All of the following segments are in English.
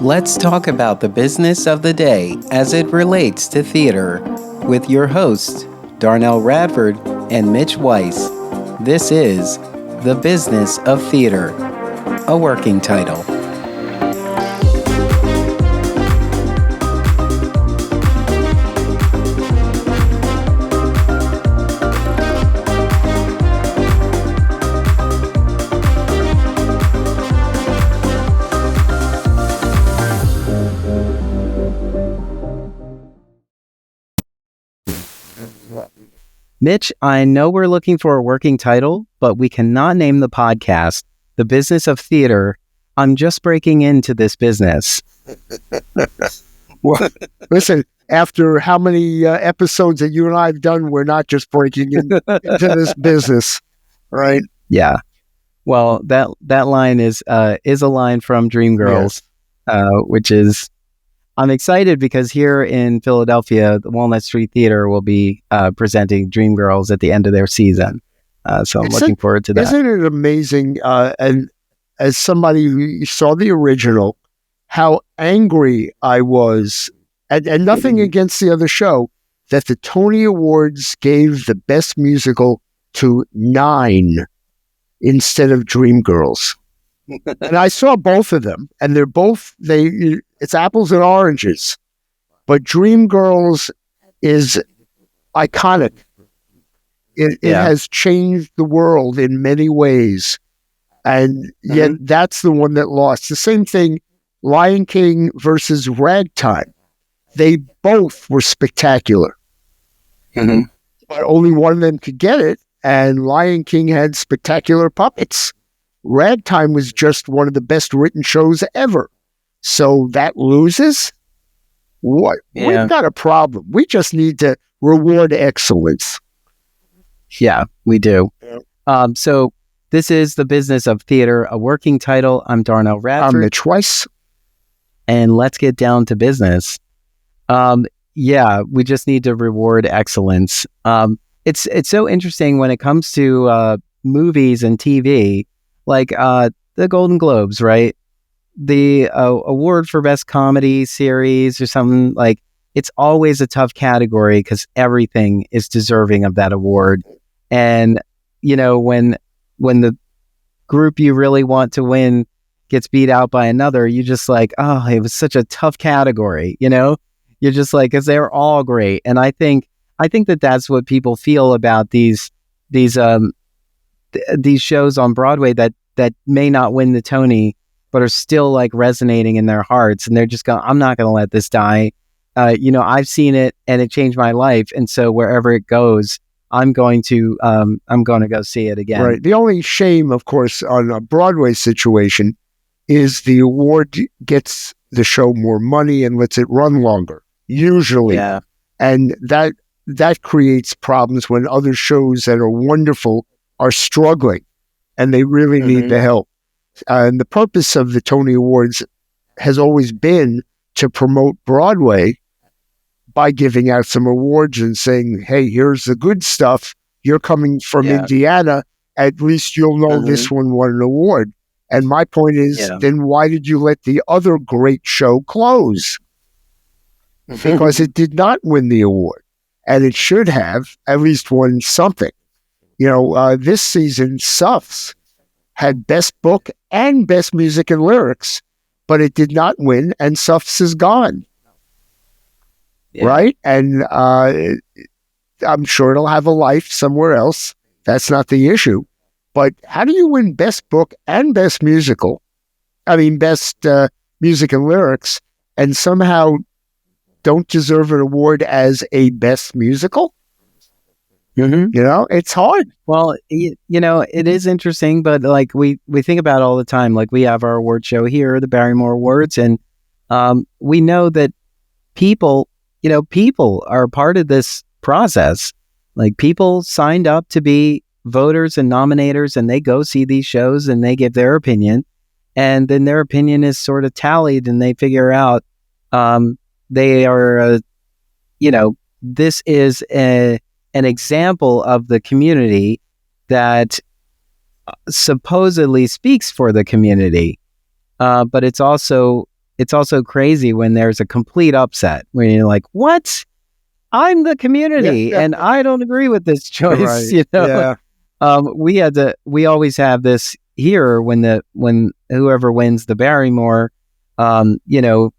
Let's talk about the business of the day as it relates to theater with your hosts, Darnelle Radford and Mitch Weiss. This is The Business of Theater, a working title. Mitch, I know we're looking for a working title, but we cannot name the podcast The Business of Theater. I'm just breaking into this business. Well, listen, after how many episodes that you and I have done, we're not just breaking into this business, right? Yeah. Well, that line is a line from Dreamgirls, yes. Which is, I'm excited because here in Philadelphia, the Walnut Street Theater will be presenting Dreamgirls at the end of their season. So I'm looking forward to that. Isn't it amazing? And as somebody who saw the original, how angry I was, and nothing against the other show, that the Tony Awards gave the best musical to 9 instead of Dreamgirls. And I saw both of them, and it's apples and oranges. But Dreamgirls is iconic. It has changed the world in many ways. And yet that's the one that lost. The same thing, Lion King versus Ragtime. They both were spectacular. Mm-hmm. But only one of them could get it, and Lion King had spectacular puppets. Ragtime was just one of the best written shows ever. So that loses? What? Yeah. We've got a problem. We just need to reward excellence. Yeah, we do. Yeah. So this is The Business of Theater, a working title. I'm Darnelle Radford. I'm Mitch Weiss. And let's get down to business. We just need to reward excellence. It's so interesting when it comes to movies and TV, like the Golden Globes, right? The award for best comedy series or something, like, it's always a tough category because everything is deserving of that award. And, you know, when the group you really want to win gets beat out by another, you just like, oh, it was such a tough category, you know? You're just like, because they're all great. And I think that that's what people feel about these shows on Broadway that may not win the Tony, but are still like resonating in their hearts. And they're just going, I'm not going to let this die. I've seen it and it changed my life. And so wherever it goes, I'm going to go see it again. Right. The only shame, of course, on a Broadway situation is the award gets the show more money and lets it run longer, usually. Yeah. And that creates problems when other shows that are wonderful are struggling and they really need the help. And the purpose of the Tony Awards has always been to promote Broadway by giving out some awards and saying, hey, here's the good stuff. You're coming from Indiana. At least you'll know this one won an award. And my point is, then why did you let the other great show close? Because it did not win the award. And it should have at least won something. You know, this season, Suffs had Best Book and Best Music and Lyrics, but it did not win, and Suffs is gone. Yeah. Right? And I'm sure it'll have a life somewhere else. That's not the issue. But how do you win Best Book and Best Best Music and Lyrics, and somehow don't deserve an award as a Best Musical? You know, it's hard. Well, you know, it is interesting, but like we think about it all the time. Like, we have our award show here, the Barrymore Awards, and we know that people are part of this process. Like, people signed up to be voters and nominators, and they go see these shows and they give their opinion, and then their opinion is sort of tallied, and they figure out they are, this is an example of the community that supposedly speaks for the community, but it's also it's also crazy when there's a complete upset where you're like, what? I'm the community and I don't agree with this choice. Right. You know, we always have this here when whoever wins the Barrymore, you know,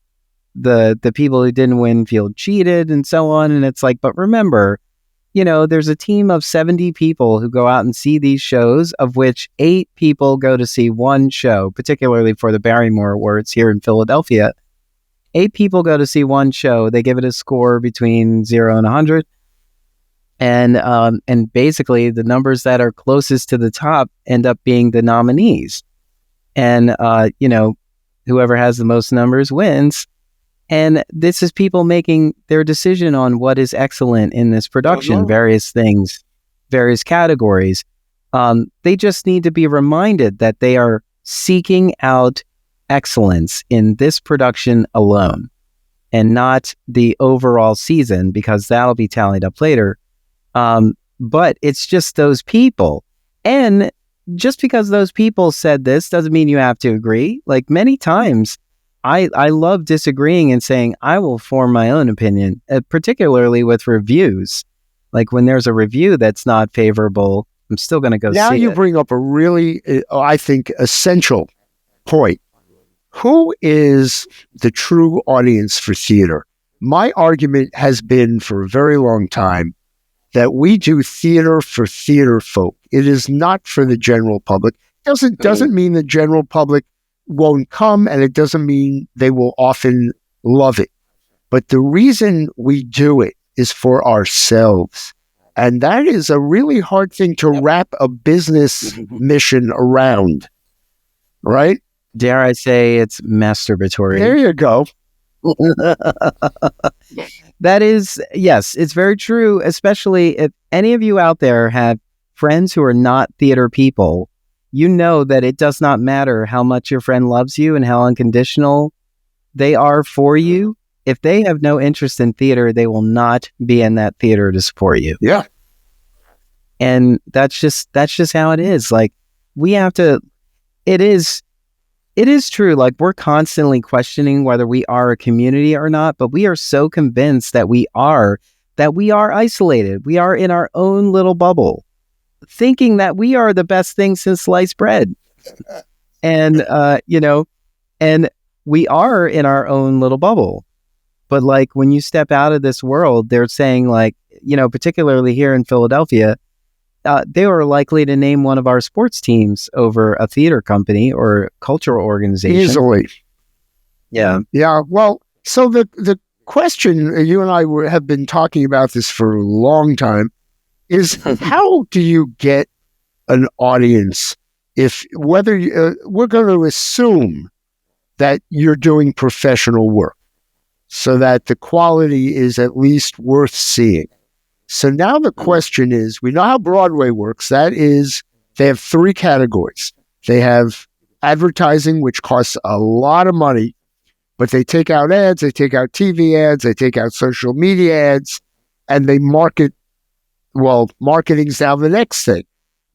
the people who didn't win feel cheated and so on. And it's like, but remember, you know, there's a team of 70 people who go out and see these shows, of which 8 people go to see one show, particularly for the Barrymore Awards here in Philadelphia. 8 people go to see one show. They give it a score between 0 and 100. And basically the numbers that are closest to the top end up being the nominees. And, you know, whoever has the most numbers wins. And this is people making their decision on what is excellent in this production, various things, various categories. They just need to be reminded that they are seeking out excellence in this production alone and not the overall season, because that'll be tallied up later. But it's just those people. And just because those people said this doesn't mean you have to agree. Like many times, I love disagreeing and saying, I will form my own opinion, particularly with reviews. Like when there's a review that's not favorable, I'm still going to go see it. Now you bring up a really, I think, essential point. Who is the true audience for theater? My argument has been for a very long time that we do theater for theater folk. It is not for the general public. Doesn't mean the general public won't come, and it doesn't mean they will often love it. But the reason we do it is for ourselves. And that is a really hard thing to wrap a business mission around, right? Dare I say it's masturbatory. There you go. That is, yes, it's very true, especially if any of you out there have friends who are not theater people. You know that it does not matter how much your friend loves you and how unconditional they are for you. If they have no interest in theater, they will not be in that theater to support you. Yeah. And that's just how it is. Like we have to, it is true. Like we're constantly questioning whether we are a community or not, but we are so convinced that we are isolated. We are in our own little bubble, thinking that we are the best thing since sliced bread. And, you know, and we are in our own little bubble. But like when you step out of this world, they're saying like, you know, particularly here in Philadelphia, they were likely to name one of our sports teams over a theater company or cultural organization. Easily. Yeah. Yeah. Well, so the question, you and I have been talking about this for a long time, is how do you get an audience if we're going to assume that you're doing professional work so that the quality is at least worth seeing. So now the question is, we know how Broadway works. That is, they have 3 categories. They have advertising, which costs a lot of money, but they take out ads, they take out TV ads, they take out social media ads, and they market. Well, marketing's now the next thing.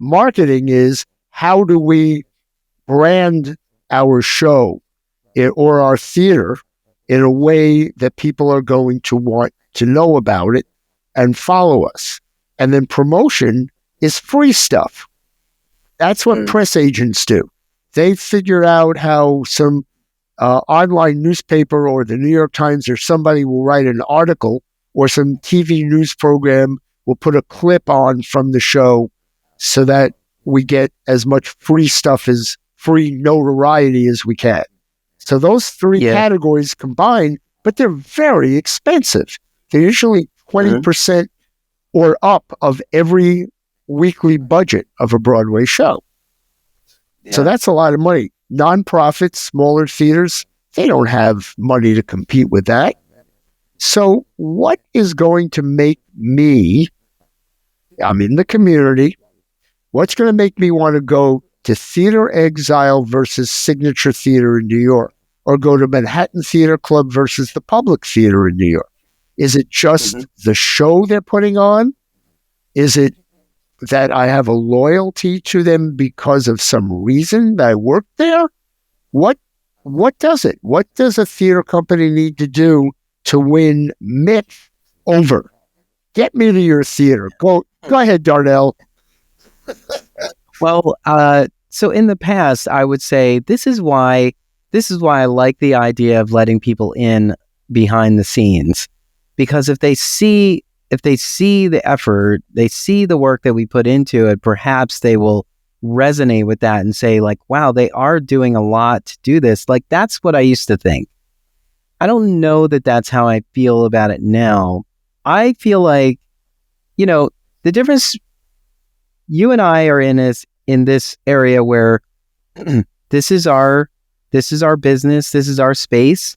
Marketing is, how do we brand our show or our theater in a way that people are going to want to know about it and follow us? And then promotion is free stuff. That's what press agents do. They figure out how some online newspaper or the New York Times or somebody will write an article, or some TV news program will put a clip on from the show so that we get as much free stuff, as free notoriety as we can. So those 3 categories combined, but they're very expensive. They're usually 20% or up of every weekly budget of a Broadway show. Yeah. So that's a lot of money. Nonprofits, smaller theaters, they don't have money to compete with that. So what is going to make me, I'm in the community, what's going to make me want to go to Theater Exile versus Signature Theater in New York, or go to Manhattan Theater Club versus the Public Theater in New York? Is it just the show they're putting on? Is it that I have a loyalty to them because of some reason that I work there? What what does it? What does a theater company need to do to win Mitch over? Get me to your theater. Go ahead, Darnelle. Well, so in the past, I would say this is why I like the idea of letting people in behind the scenes, because if they see the effort, they see the work that we put into it, perhaps they will resonate with that and say like, wow, they are doing a lot to do this. Like, that's what I used to think. I don't know that that's how I feel about it now. I feel like, the difference, you and I are in this area where this is our business, this is our space.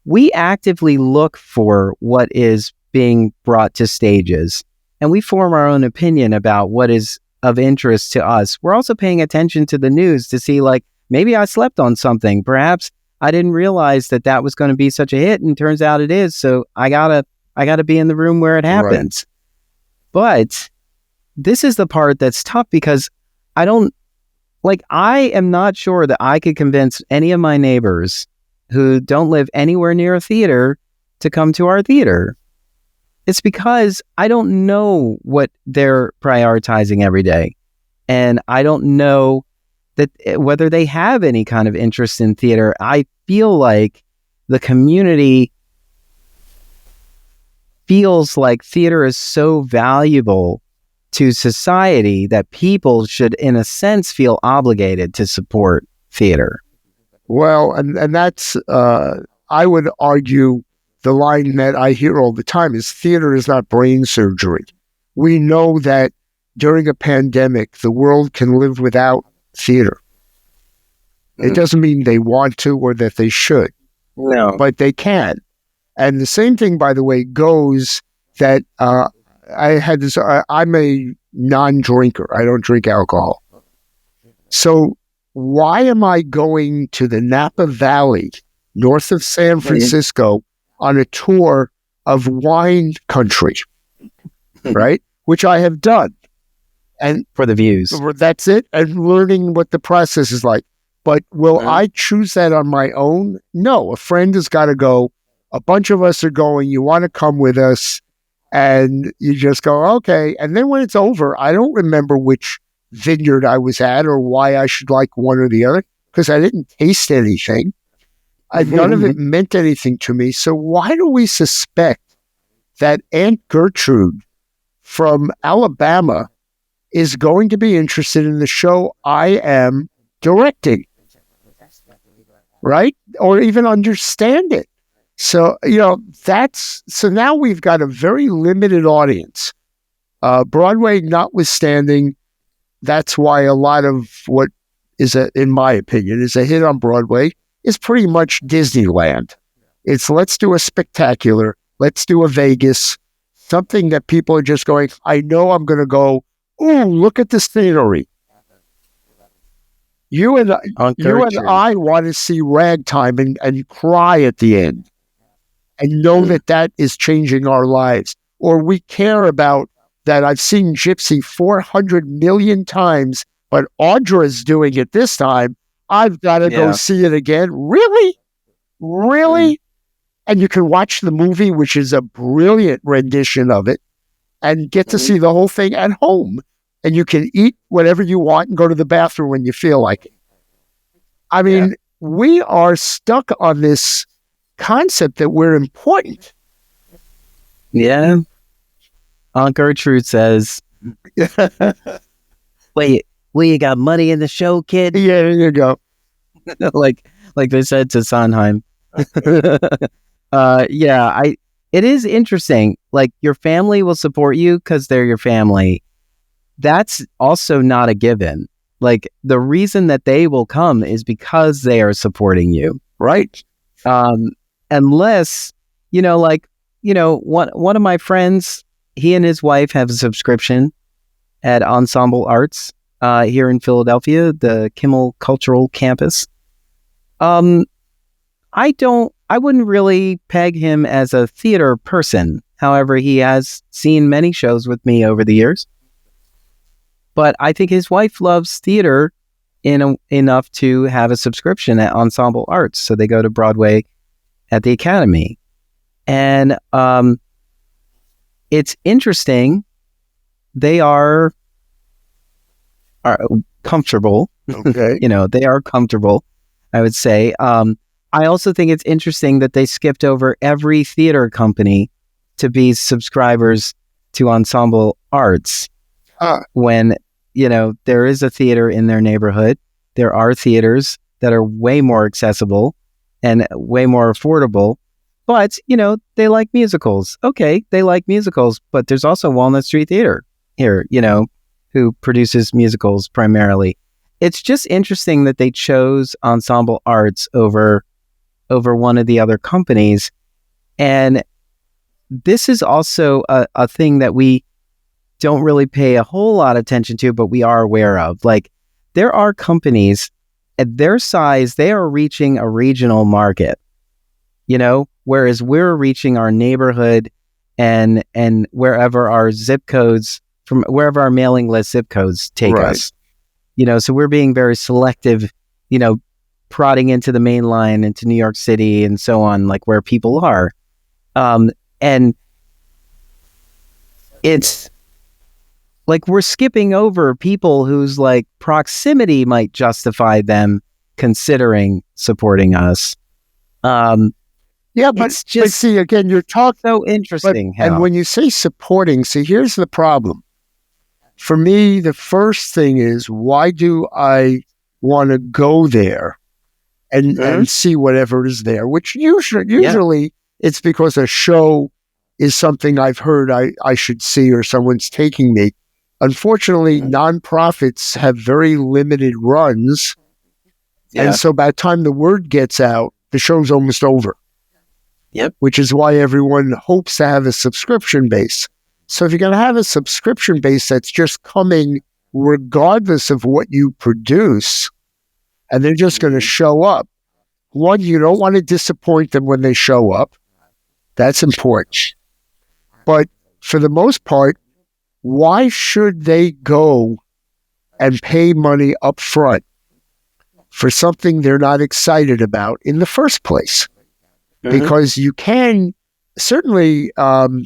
We actively look for what is being brought to stages, and we form our own opinion about what is of interest to us. We're also paying attention to the news to see, like, maybe I slept on something. Perhaps I didn't realize that was going to be such a hit, and turns out it is. So I gotta be in the room where it happens. Right. But this is the part that's tough, because I am not sure that I could convince any of my neighbors who don't live anywhere near a theater to come to our theater. It's because I don't know what they're prioritizing every day. And I don't know that whether they have any kind of interest in theater. I feel like the community feels like theater is so valuable to society that people should, in a sense, feel obligated to support theater. Well, and that's, I would argue, the line that I hear all the time is theater is not brain surgery. We know that during a pandemic, the world can live without theater. It doesn't mean they want to or that they should. No. But they can. And the same thing, by the way, goes that I'm a non-drinker. I don't drink alcohol. So why am I going to the Napa Valley, north of San Francisco, on a tour of wine country, right? Which I have done. And for the views. That's it. And learning what the process is like. But will I choose that on my own? No, a friend has got to go. A bunch of us are going. You want to come with us? And you just go, okay. And then when it's over, I don't remember which vineyard I was at or why I should like one or the other, because I didn't taste anything. None of it meant anything to me. So why do we suspect that Aunt Gertrude from Alabama is going to be interested in the show I am directing? Right? Or even understand it. So, so now we've got a very limited audience. Broadway notwithstanding, that's why a lot of what in my opinion, is a hit on Broadway is pretty much Disneyland. It's let's do a spectacular, let's do a Vegas, something that people are just going, I know I'm going to go, ooh, look at the scenery. You and I want to see Ragtime and cry at the end and know that is changing our lives. Or we care about that. I've seen Gypsy 400 million times, but Audra's doing it this time. I've got to go see it again. Really? Really? And you can watch the movie, which is a brilliant rendition of it, and get to see the whole thing at home. And you can eat whatever you want and go to the bathroom when you feel like it. I mean, we are stuck on this concept that we're important. Yeah. Aunt Gertrude says, wait, you got money in the show, kid? Yeah, there you go. like they said to Sondheim. It is interesting. Like, your family will support you because they're your family. That's also not a given. Like, the reason that they will come is because they are supporting you, right? Unless, one of my friends, he and his wife have a subscription at Ensemble Arts here in Philadelphia, the Kimmel Cultural Campus. I wouldn't really peg him as a theater person. However, he has seen many shows with me over the years. But I think his wife loves theater enough to have a subscription at Ensemble Arts. So they go to Broadway at the Academy. And it's interesting. They are comfortable. Okay. They are comfortable, I would say. I also think it's interesting that they skipped over every theater company to be subscribers to Ensemble Arts. When, there is a theater in their neighborhood, there are theaters that are way more accessible and way more affordable. But, they like musicals. Okay, they like musicals, but there's also Walnut Street Theater here, who produces musicals primarily. It's just interesting that they chose Ensemble Arts over one of the other companies. And this is also a thing that we don't really pay a whole lot of attention to, but we are aware of. Like, there are companies at their size, they are reaching a regional market, whereas we're reaching our neighborhood and wherever our zip codes, from wherever our mailing list zip codes take us. So we're being very selective, prodding into the main line, into New York City and so on, like where people are. And it's like we're skipping over people whose like proximity might justify them considering supporting us. Yeah, but see, again, you're talking so interesting. And when you say supporting, see, here's the problem. For me, the first thing is, why do I want to go there and see whatever is there? Which usually it's because a show is something I've heard I should see, or someone's taking me. Unfortunately, nonprofits have very limited runs. And so by the time the word gets out, the show's almost over. Yep. Which is why everyone hopes to have a subscription base. So if you're going to have a subscription base that's just coming regardless of what you produce, and they're just going to show up, one, you don't want to disappoint them when they show up. That's important. But for the most part, why should they go and pay money up front for something they're not excited about in the first place? Because you can certainly, and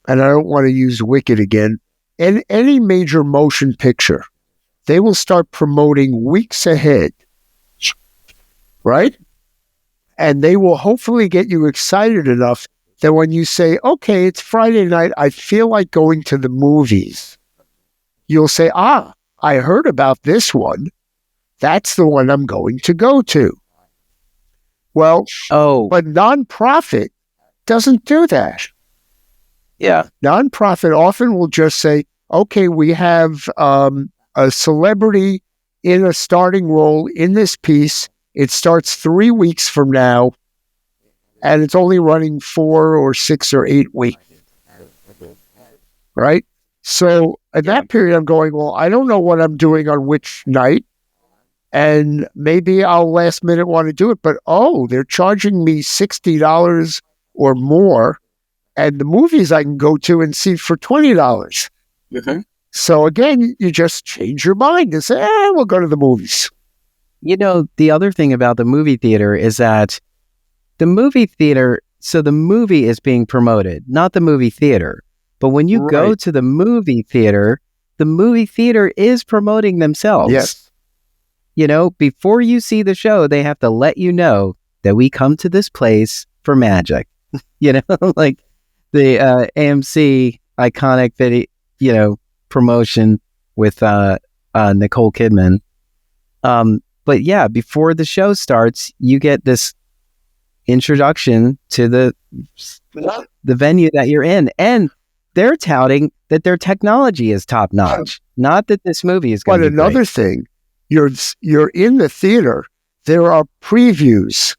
I don't want to use Wicked again, in any major motion picture, they will start promoting weeks ahead, right? And they will hopefully get you excited enough that when you say, okay, it's Friday night, I feel like going to the movies, you'll say, I heard about this one. That's the one I'm going to go to. Well, but nonprofit doesn't do that. Yeah. Nonprofit often will just say, okay, we have a celebrity in a starting role in this piece. It starts 3 weeks from now, and it's only running 4 or 6 or 8 weeks. Right? So at that period, I'm going, well, I don't know what I'm doing on which night. And maybe I'll last minute want to do it, but they're charging me $60 or more, and the movies I can go to and see for $20. So again, you just change your mind and say, we'll go to the movies. The other thing about the movie theater is that the movie theater, so the movie is being promoted, not the movie theater. But when you go to the movie theater is promoting themselves. Yes. Before you see the show, they have to let you know that we come to this place for magic. Like the AMC iconic video, promotion with Nicole Kidman. But yeah, before the show starts, you get this introduction to the venue that you're in, and they're touting that their technology is top notch. Not that this movie is going to be But another thing. You're in the theater. There are previews.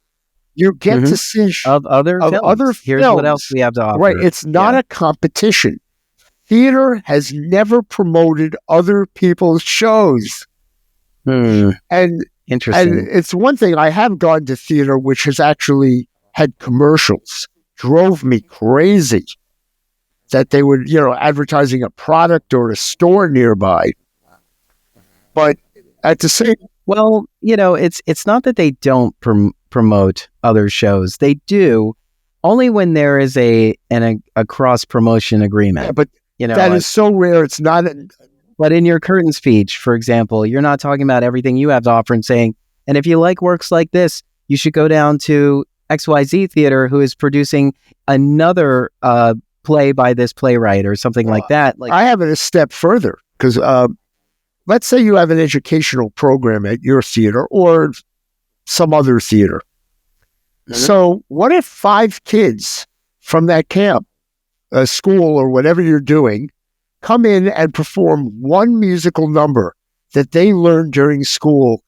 You get to see of other films. Here's what else we have to offer. Right. It's not a competition. Theater has never promoted other people's shows. And interesting. And it's one thing, I have gone to theater which has actually had commercials. Drove me crazy that they were, advertising a product or a store nearby. But at the same Well, it's not that they don't promote other shows. They do, only when there is a cross promotion agreement. Yeah, but that is so rare. It's not. But in your curtain speech, for example, you're not talking about everything you have to offer and saying, and if you like works like this, you should go down to XYZ Theater, who is producing another play by this playwright or something like that. Like, I have it a step further, because let's say you have an educational program at your theater or some other theater. Mm-hmm. So what if 5 kids from that camp, school or whatever you're doing, come in and perform one musical number that they learned during school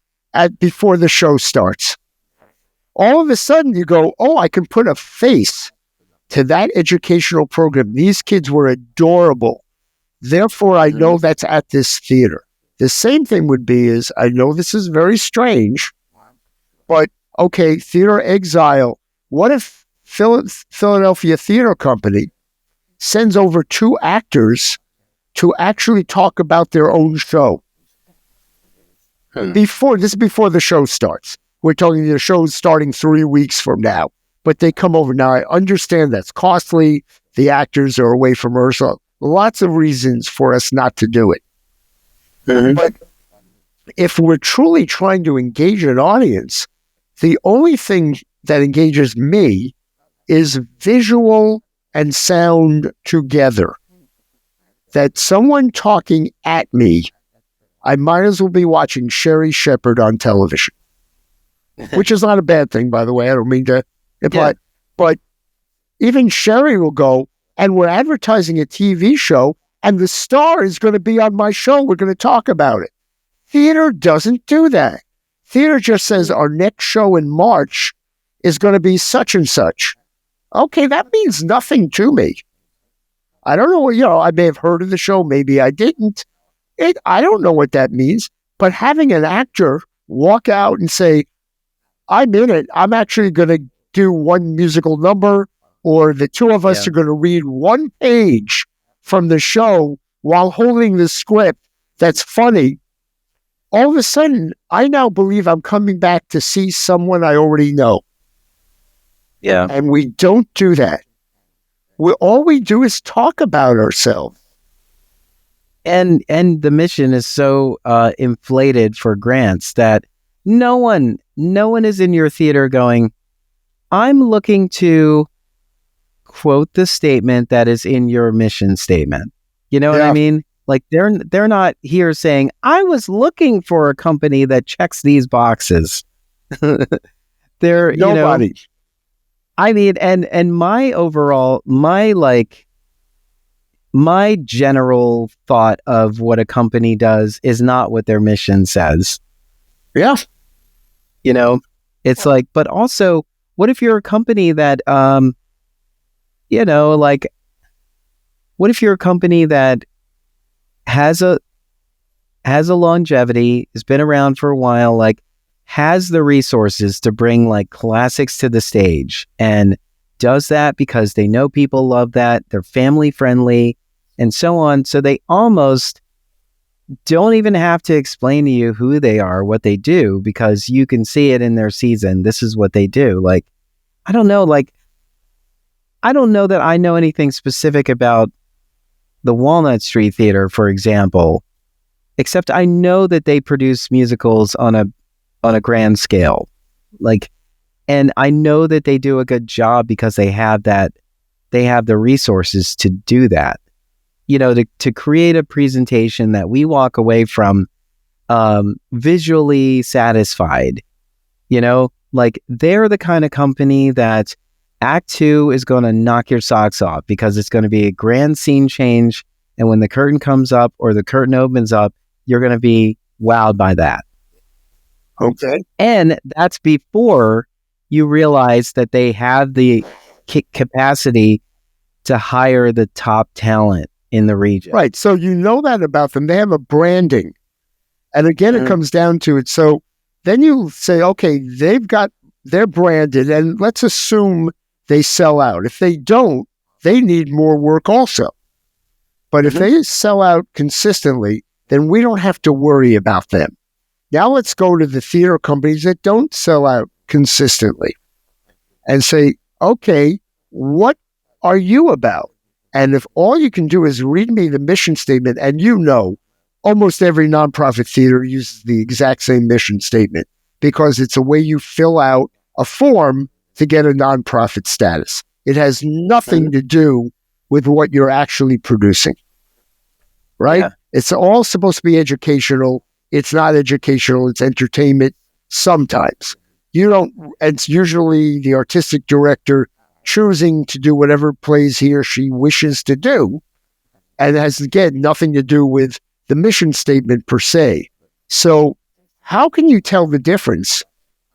before the show starts? All of a sudden you go, oh, I can put a face to that educational program. These kids were adorable. Therefore, I know that's at this theater. The same thing would be is, I know this is very strange, but okay, Theater Exile. What if Philadelphia Theater Company sends over 2 actors to actually talk about their own show? Before the show starts. We're talking the show's starting 3 weeks from now, but they come over. Now, I understand that's costly. The actors are away from rehearsal. Lots of reasons for us not to do it. Mm-hmm. But if we're truly trying to engage an audience, the only thing that engages me is visual and sound together. That someone talking at me, I might as well be watching Sherry Shepherd on television, which is not a bad thing, by the way. I don't mean to imply, but even Sherry will go, and we're advertising a TV show, and the star is going to be on my show. We're going to talk about it. Theater doesn't do that. Theater just says our next show in March is going to be such and such. Okay, that means nothing to me. I don't know, I may have heard of the show, maybe I didn't. I don't know what that means, but having an actor walk out and say, I'm in it, I'm actually going to do one musical number, or the 2 of us are going to read one page from the show while holding the script that's funny, all of a sudden, I now believe I'm coming back to see someone I already know. Yeah. And we don't do that. All we do is talk about ourselves. And the mission is so inflated for grants that no one is in your theater going, I'm looking to quote the statement that is in your mission statement. You know what I mean? Like they're not here saying, I was looking for a company that checks these boxes. They're nobody. I mean, and my overall, my general thought of what a company does is not what their mission says. Yeah. It's like, but also, what if you're a company that, what if you're a company that has a longevity, has been around for a while, like has the resources to bring like classics to the stage, and does that because they know people love that, they're family friendly and so on. So they almost don't even have to explain to you who they are, what they do, because you can see it in their season. This is what they do. Like, I don't know that I know anything specific about the Walnut Street Theater, for example, except I know that they produce musicals on a grand scale. Like, and I know that they do a good job because they have the resources to do that. To create a presentation that we walk away from visually satisfied. Like they're the kind of company that Act 2 is going to knock your socks off because it's going to be a grand scene change. And when the curtain comes up or the curtain opens up, you're going to be wowed by that. Okay. And that's before you realize that they have the capacity to hire the top talent in the region. Right. So you know that about them. They have a branding. And again, it comes down to it. So then you say, okay, they're branded, and let's assume they sell out. If they don't, they need more work also. But if they sell out consistently, then we don't have to worry about them. Now let's go to the theater companies that don't sell out consistently and say, okay, what are you about? And if all you can do is read me the mission statement, and almost every nonprofit theater uses the exact same mission statement because it's a way you fill out a form to get a nonprofit status. It has nothing to do with what you're actually producing, right? Yeah. It's all supposed to be educational. It's not educational. It's entertainment sometimes. It's usually the artistic director choosing to do whatever plays he or she wishes to do, and has, again, nothing to do with the mission statement per se. So how can you tell the difference?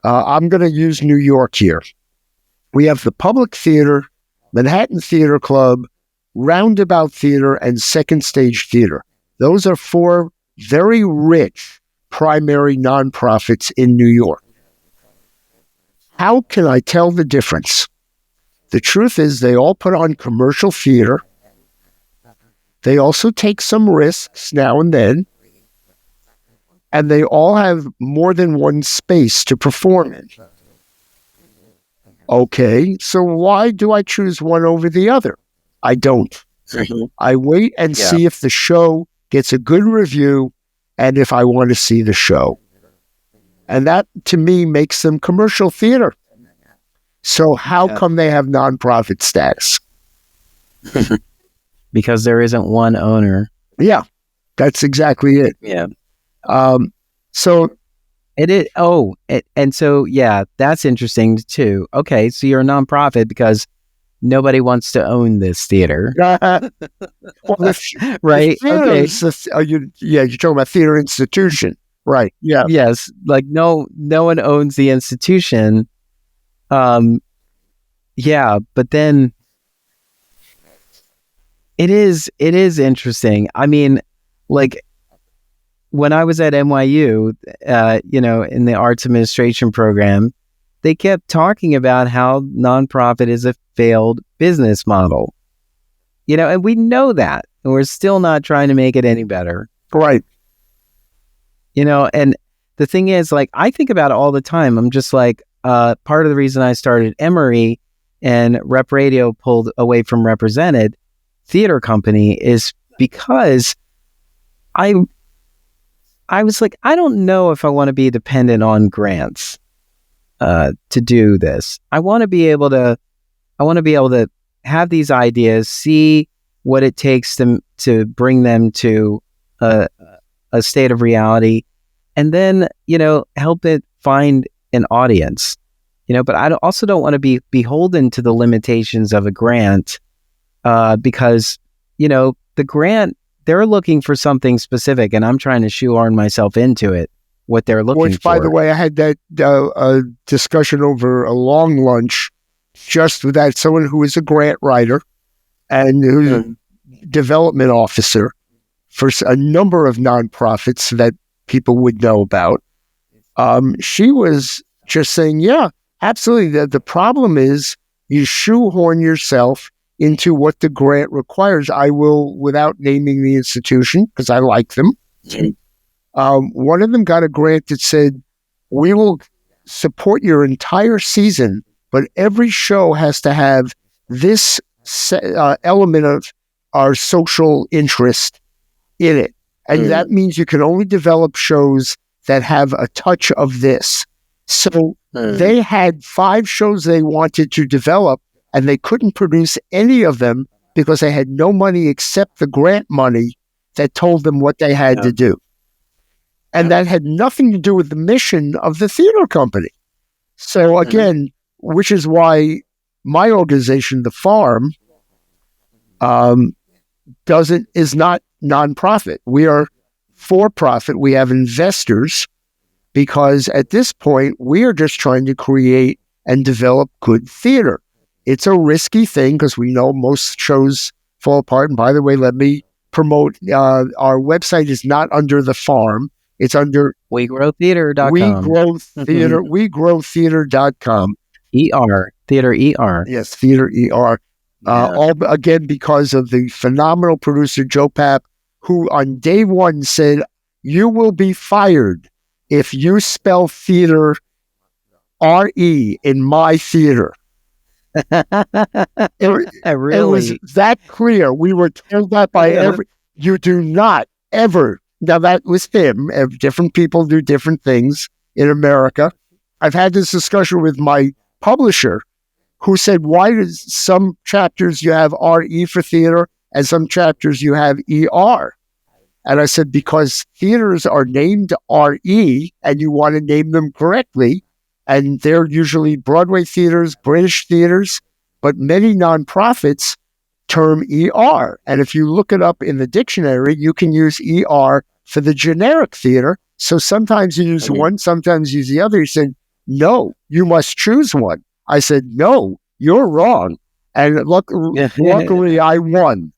I'm going to use New York here. We have the Public Theater, Manhattan Theater Club, Roundabout Theater, and Second Stage Theater. Those are 4 very rich primary nonprofits in New York. How can I tell the difference? The truth is they all put on commercial theater. They also take some risks now and then. And they all have more than one space to perform in. Okay, so why do I choose one over the other? I don't. I wait and see if the show gets a good review and if I want to see the show. And that, to me, makes them commercial theater. So how come they have nonprofit status? Because there isn't one owner. Yeah, that's exactly it. Yeah. So it is. And so, that's interesting too. Okay, so you're a nonprofit because nobody wants to own this theater. Well, right? Okay. You're talking about theater institution. Right. Yeah. Yes. Like no one owns the institution. But then it is interesting. I mean, like when I was at NYU, in the arts administration program, they kept talking about how nonprofit is a failed business model. And we know that, and we're still not trying to make it any better. Right. And the thing is, like, I think about it all the time. I'm just like, part of the reason I started Emory and Rep Radio pulled away from Represented Theater Company is because I was like, I don't know if I want to be dependent on grants to do this. I want to be able to have these ideas, see what it takes to bring them to a state of reality, and then, help it find an audience, but I also don't want to be beholden to the limitations of a grant, because, the grant, they're looking for something specific and I'm trying to shoehorn myself into it, what they're looking for. Which, by the way, I had that discussion over a long lunch just with someone who is a grant writer and who's a development officer for a number of nonprofits that people would know about. She was just saying, yeah, absolutely. The problem is you shoehorn yourself into what the grant requires. I will, without naming the institution, because I like them. One of them got a grant that said, we will support your entire season, but every show has to have this element of our social interest in it. And that means you can only develop shows that have a touch of this. So they had 5 shows they wanted to develop, and they couldn't produce any of them because they had no money except the grant money that told them what they had to do. And that had nothing to do with the mission of the theater company. So again, which is why my organization, The Farm, is not nonprofit. We are for-profit. We have investors because at this point, we are just trying to create and develop good theater. It's a risky thing because we know most shows fall apart. And by the way, let me promote, our website is not under The Farm. It's under WeGrowTheater.com. WeGrowTheater.com. Theater ER. Yes, Theater ER. All again because of the phenomenal producer Joe Papp, who on day one said, "You will be fired if you spell theater R-E in my theater. It was Really? that clear. We were told that by you do not ever. Now that was him. Different people do different things in America. I've had this discussion with my publisher who said, why does some chapters you have R-E for theater and some chapters you have ER? And I said, because theaters are named R-E and you want to name them correctly. And they're usually Broadway theaters, British theaters, but many nonprofits term ER. And if you look it up in the dictionary, you can use ER for the generic theater. So sometimes you use one, sometimes you use the other. He said, no, you must choose one. I said, no, you're wrong. And luckily I won.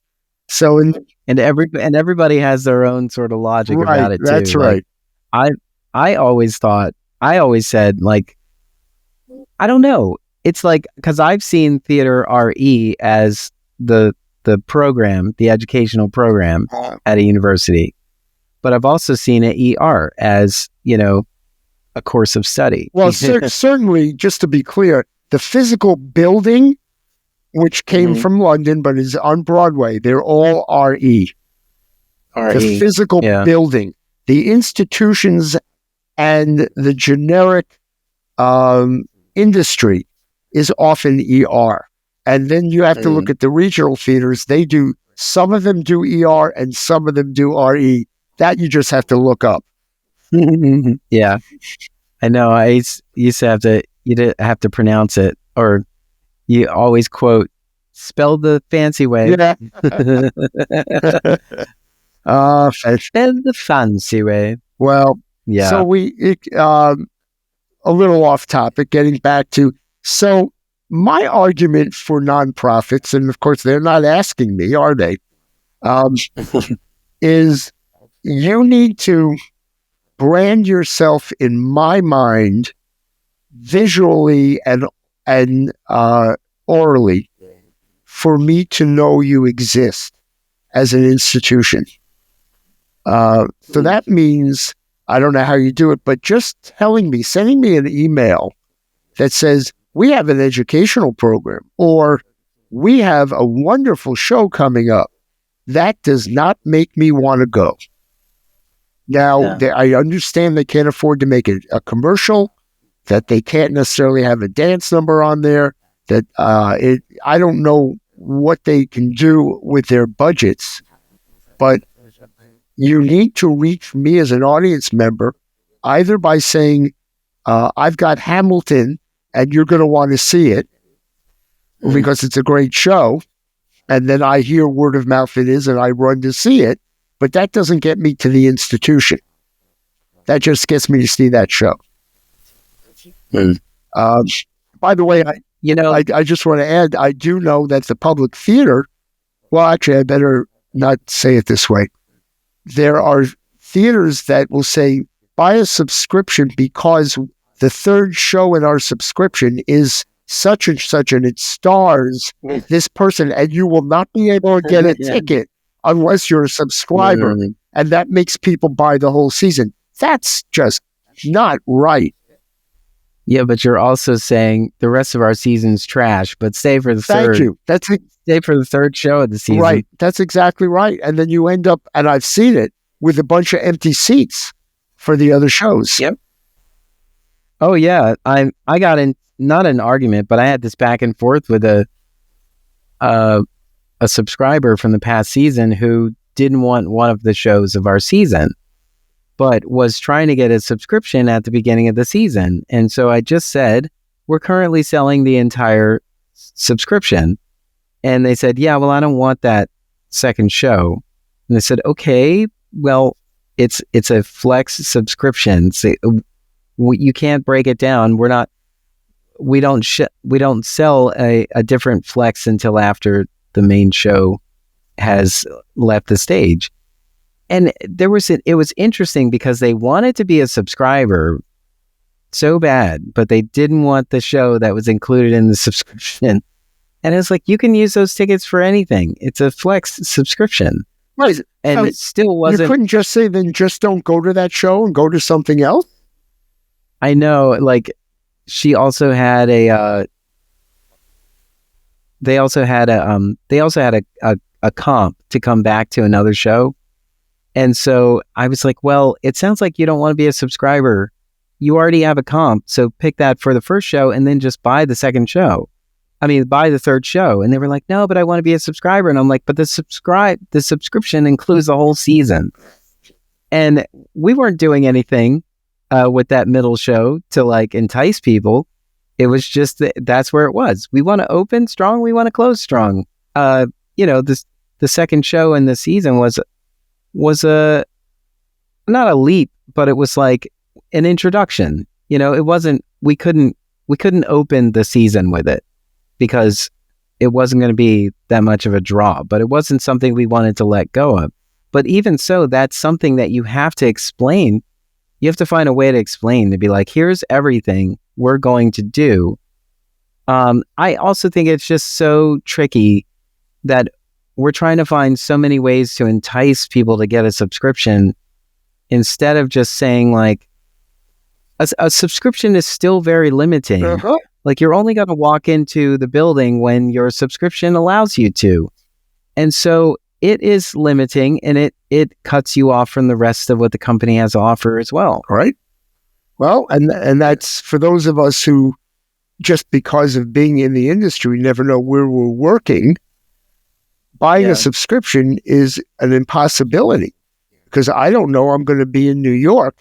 So, and everybody has their own sort of logic about it too. That's right. I always said, like, I don't know. It's like, because I've seen theater RE as the program, the educational program at a university, but I've also seen it ER as, a course of study. Well, certainly, just to be clear, the physical building, which came from London but is on Broadway, they're all RE. The physical building, the institutions, and the generic industry is often ER. And then you have to look at the regional theaters. Some of them do ER and some of them do RE. That you just have to look up. Yeah, I know. I used to have to pronounce it, or you always quote, spell the fancy way. Yeah. Spell the fancy way. Well, yeah. So a little off topic, getting back to, so my argument for nonprofits, and of course they're not asking me, are they? Is you need to brand yourself, in my mind, visually and orally, for me to know you exist as an institution. So that means, I don't know how you do it, but just sending me an email that says, we have an educational program, or we have a wonderful show coming up, that does not make me want to go. Now, I understand they can't afford to make a commercial, that they can't necessarily have a dance number on there, that I don't know what they can do with their budgets, but you need to reach me as an audience member, either by saying, I've got Hamilton and you're going to want to see it because it's a great show. And then I hear word of mouth it is and I run to see it. But that doesn't get me to the institution. That just gets me to see that show. By the way, I just want to add, I do know that the public theater, well, actually, I better not say it this way. There are theaters that will say, buy a subscription because the third show in our subscription is such and such, and it stars this person, and you will not be able to get a ticket unless you're a subscriber. And that makes people buy the whole season. That's just not right. Yeah, but you're also saying the rest of our season's trash, but stay for the third. Thank you. Stay for the third show of the season. Right. That's exactly right. And then you end up, and I've seen it, with a bunch of empty seats for the other shows. Yep. Oh yeah, I got in, not an argument, but I had this back and forth with a subscriber from the past season who didn't want one of the shows of our season, but was trying to get a subscription at the beginning of the season. And so I just said, we're currently selling the entire subscription. And they said, yeah, well, I don't want that second show. And I said, okay, well, it's a flex subscription. So you can't break it down. We don't sell a different flex until after the main show has left the stage. And it was interesting because they wanted to be a subscriber so bad, but they didn't want the show that was included in the subscription. And it's like, you can use those tickets for anything. It's a flex subscription. Right. And it still wasn't. You couldn't just say, then just don't go to that show and go to something else? I know, like, she also had a comp to come back to another show. And so I was like, well, it sounds like you don't want to be a subscriber. You already have a comp, so pick that for the first show and then just buy the second show. I mean, buy the third show. And they were like, no, but I want to be a subscriber. And I'm like, but the subscription includes the whole season. And we weren't doing anything with that middle show to like entice people. It was just that's where it was. We want to open strong. We want to close strong. The second show in the season was not a leap, but it was like an introduction. It wasn't. We couldn't open the season with it because it wasn't going to be that much of a draw. But it wasn't something we wanted to let go of. But even so, that's something that you have to explain. You have to find a way to explain, to be like, here's everything we're going to do. I also think it's just so tricky that we're trying to find so many ways to entice people to get a subscription instead of just saying like, a subscription is still very limiting. Uh-huh. Like, you're only going to walk into the building when your subscription allows you to. And so it is limiting, and it cuts you off from the rest of what the company has to offer as well. Right. Well, and that's for those of us who, just because of being in the industry, never know where we're working. Buying a subscription is an impossibility because I don't know I'm going to be in New York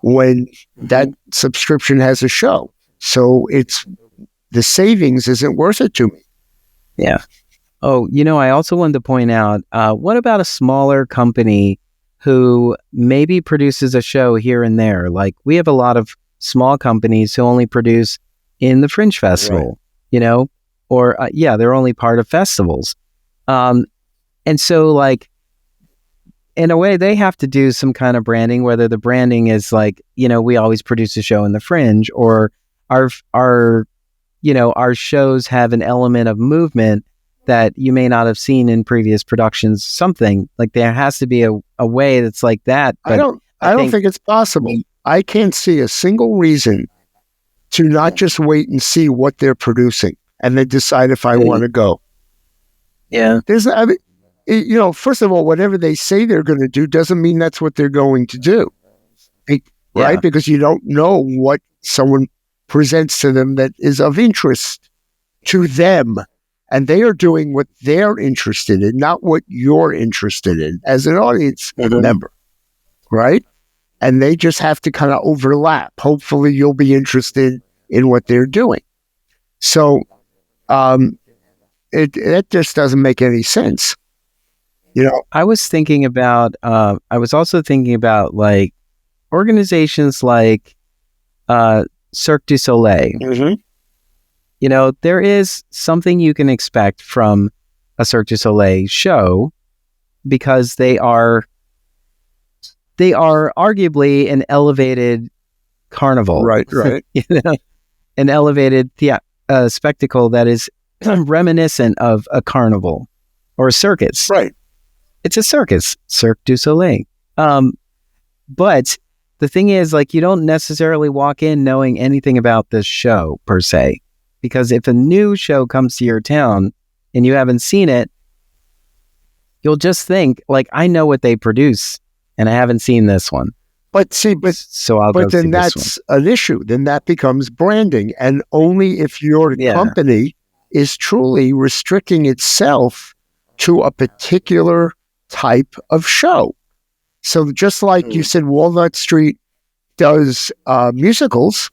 when that subscription has a show. So the savings isn't worth it to me. Yeah. Oh, I also wanted to point out, what about a smaller company who maybe produces a show here and there? Like, we have a lot of small companies who only produce in the Fringe Festival, or they're only part of festivals. And so, like, in a way, they have to do some kind of branding, whether the branding is like, we always produce a show in the Fringe, or our shows have an element of movement that you may not have seen in previous productions. Something like there has to be a way that's like that. But I don't think it's possible. I can't see a single reason to not just wait and see what they're producing and then decide if I want to go. Yeah. First of all, whatever they say they're going to do doesn't mean that's what they're going to do. Right? Because you don't know what someone presents to them that is of interest to them. And they are doing what they're interested in, not what you're interested in as an audience member. Right? And they just have to kind of overlap. Hopefully you'll be interested in what they're doing. So it just doesn't make any sense. I was also thinking about like organizations like Cirque du Soleil. Mm-hmm. There is something you can expect from a Cirque du Soleil show because they are arguably an elevated carnival. Right. An elevated spectacle that is reminiscent of a carnival or a circus. Right. It's a circus, Cirque du Soleil. But the thing is, like, you don't necessarily walk in knowing anything about this show per se, because if a new show comes to your town and you haven't seen it, you'll just think like, I know what they produce and I haven't seen this one. But then that's an issue. Then that becomes branding. And only if your company is truly restricting itself to a particular type of show. So just like you said, Walnut Street does musicals,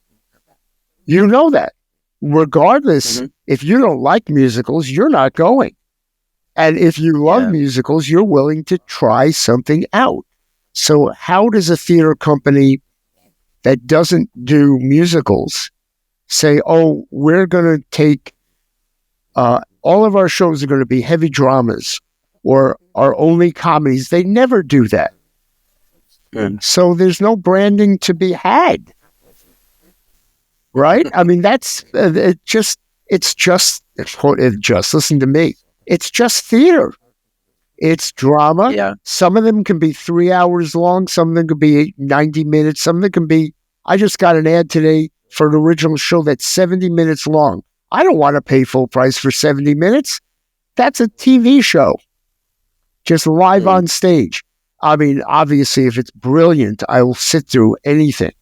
you know that. Regardless, if you don't like musicals, you're not going. And if you love musicals, you're willing to try something out. So how does a theater company that doesn't do musicals say, oh, we're going to take, all of our shows are going to be heavy dramas or are only comedies? They never do that. So there's no branding to be had. Right? I mean, that's it's just listen to me. It's just theater. It's drama. Yeah. Some of them can be 3 hours long. Some of them can be 90 minutes. Some of them can be I just got an ad today for an original show that's 70 minutes long. I don't want to pay full price for 70 minutes. That's a TV show, just live on stage. I mean, obviously, if it's brilliant, I will sit through anything,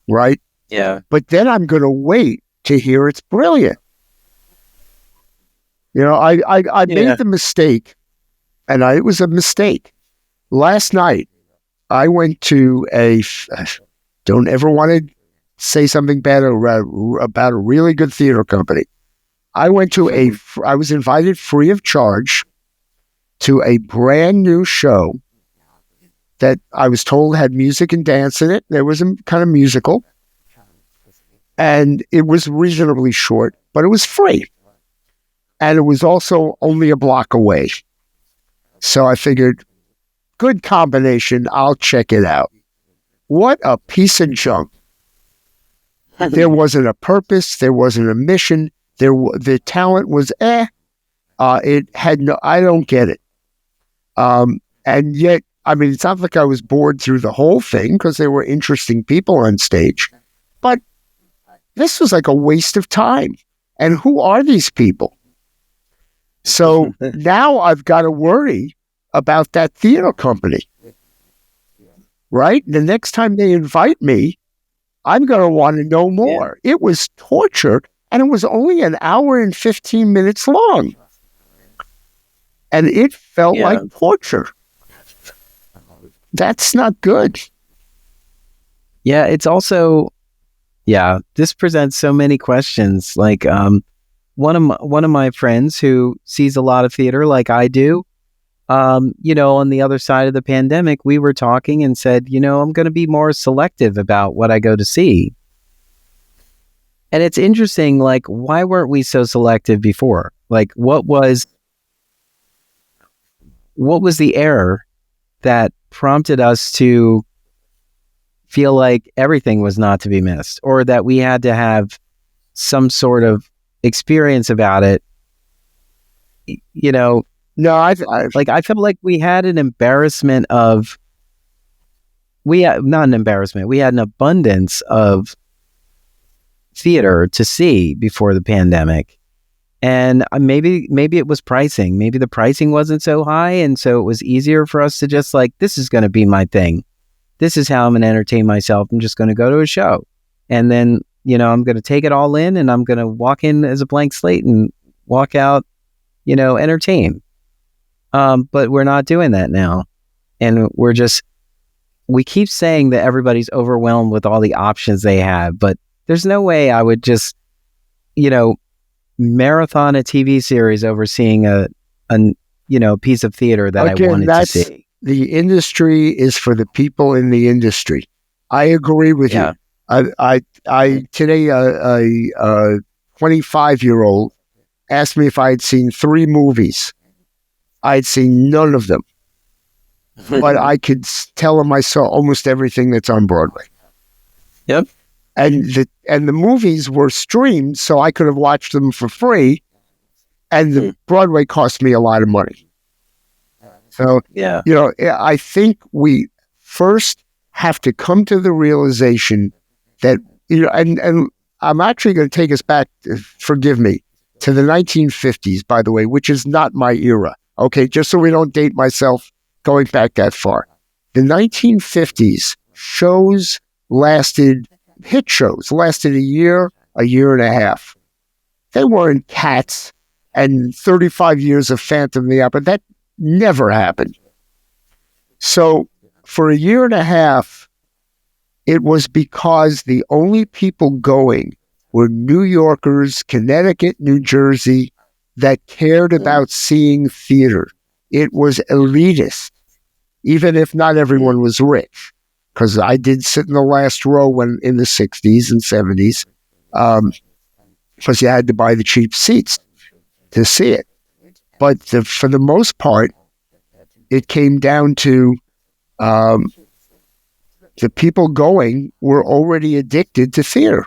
right? Yeah. But then I'm going to wait to hear it's brilliant. You know, I made the mistake, and it was a mistake. Last night, I went to don't ever want to say something bad about a really good theater company. I went to I was invited free of charge to a brand new show that I was told had music and dance in it. There was a kind of musical, and it was reasonably short, but it was free. And it was also only a block away. So I figured, good combination, I'll check it out. What a piece of junk. There wasn't a purpose, there wasn't a mission, the talent was it had no, I don't get it. And yet, I mean, it's not like I was bored through the whole thing because there were interesting people on stage, but this was like a waste of time. And who are these people? So now I've got to worry about that theater company, right? The next time they invite me, I'm going to want to know more. Yeah. It was torture, and it was only an hour and 15 minutes long. And it felt like torture. That's not good. Yeah, it's also, this presents so many questions. Like, one of my friends who sees a lot of theater like I do, on the other side of the pandemic, we were talking and said, I'm going to be more selective about what I go to see. And it's interesting, like, why weren't we so selective before? Like, what was the error that prompted us to feel like everything was not to be missed, or that we had to have some sort of experience about it? No, I felt like we had an embarrassment of, not an embarrassment, we had an abundance of theater to see before the pandemic. And maybe it was pricing. Maybe the pricing wasn't so high, and so it was easier for us to just like, this is going to be my thing. This is how I'm going to entertain myself. I'm just going to go to a show. And then, I'm going to take it all in, and I'm going to walk in as a blank slate and walk out, entertained. But we're not doing that now. And we keep saying that everybody's overwhelmed with all the options they have, but there's no way I would just, marathon a TV series over seeing a piece of theater that I wanted to see. The industry is for the people in the industry. I agree with you. I today, a 25-year-old asked me if I had seen 3 movies. I'd seen none of them, but I could tell him I saw almost everything that's on Broadway. Yep. And the movies were streamed, so I could have watched them for free, and the Broadway cost me a lot of money. So, I think we first have to come to the realization that, and I'm actually going to take us back, forgive me, to the 1950s, by the way, which is not my era. Okay, just so we don't date myself going back that far. The 1950s hit shows lasted a year and a half. They weren't Cats and 35 years of Phantom of the Opera. That never happened. So for a year and a half, it was because the only people going were New Yorkers, Connecticut, New Jersey, that cared about seeing theater. It was elitist, even if not everyone was rich. Because I did sit in the last row when in the 60s and 70s, because you had to buy the cheap seats to see it. But for the most part, it came down to the people going were already addicted to theater.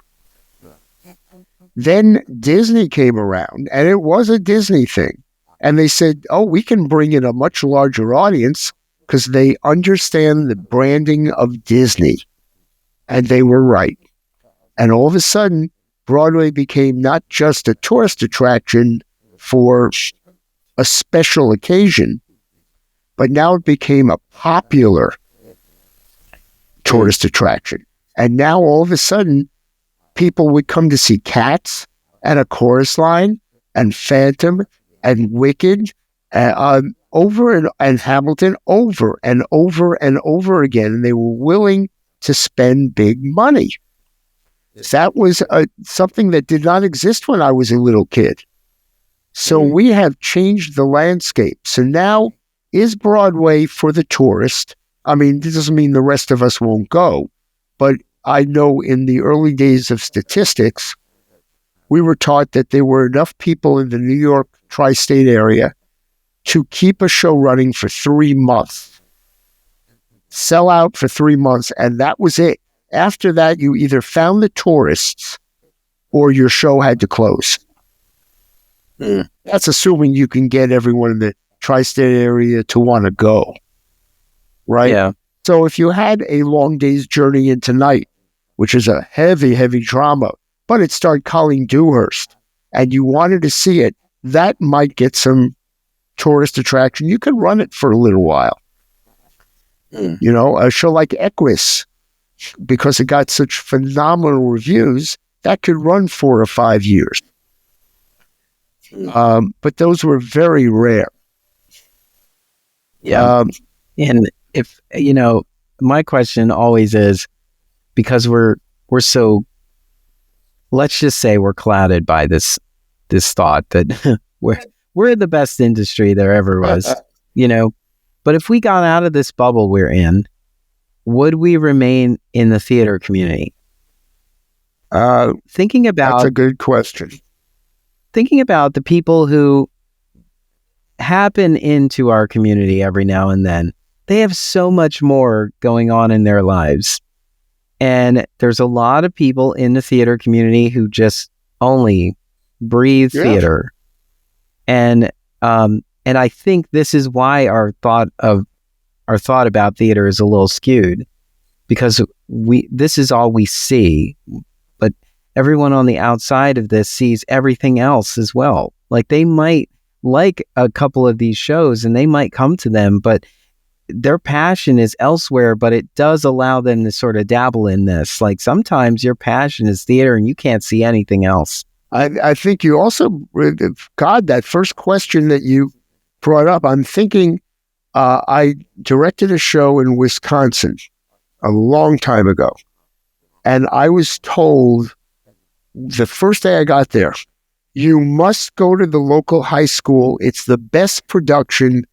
Then Disney came around, and it was a Disney thing. And they said, we can bring in a much larger audience because they understand the branding of Disney. And they were right. And all of a sudden, Broadway became not just a tourist attraction for a special occasion, but now it became a popular tourist attraction. And now all of a sudden, people would come to see Cats and A Chorus Line and Phantom and Wicked and Hamilton over and over and over again. And they were willing to spend big money. That was something that did not exist when I was a little kid. So we have changed the landscape. So now, is Broadway for the tourist? I mean, this doesn't mean the rest of us won't go, but I know in the early days of statistics, we were taught that there were enough people in the New York tri-state area to keep a show running for 3 months. Sell out for 3 months, and that was it. After that, you either found the tourists or your show had to close. That's assuming you can get everyone in the tri-state area to want to go, right? Yeah. So if you had a Long Day's Journey into Night, which is a heavy, heavy drama, but it starred Colleen Dewhurst, and you wanted to see it, that might get some tourist attraction. You could run it for a little while. You know, a show like Equus, because it got such phenomenal reviews, that could run 4 or 5 years. But those were very rare. Yeah. And if, you know, my question always is, because we're so, let's just say we're clouded by this thought that we're the best industry there ever was, you know, but if we got out of this bubble we're in, would we remain in the theater community? Thinking about, that's a good question. Thinking about the people who happen into our community every now and then, they have so much more going on in their lives. And there's a lot of people in the theater community who just only breathe theater. And I think this is why our thought about theater is a little skewed, because this is all we see, but everyone on the outside of this sees everything else as well. Like, they might like a couple of these shows and they might come to them, but their passion is elsewhere, but it does allow them to sort of dabble in this. Like, sometimes your passion is theater and you can't see anything else. I think you also, God, that first question that you brought up, I'm thinking, I directed a show in Wisconsin a long time ago. And I was told the first day I got there, you must go to the local high school. It's the best production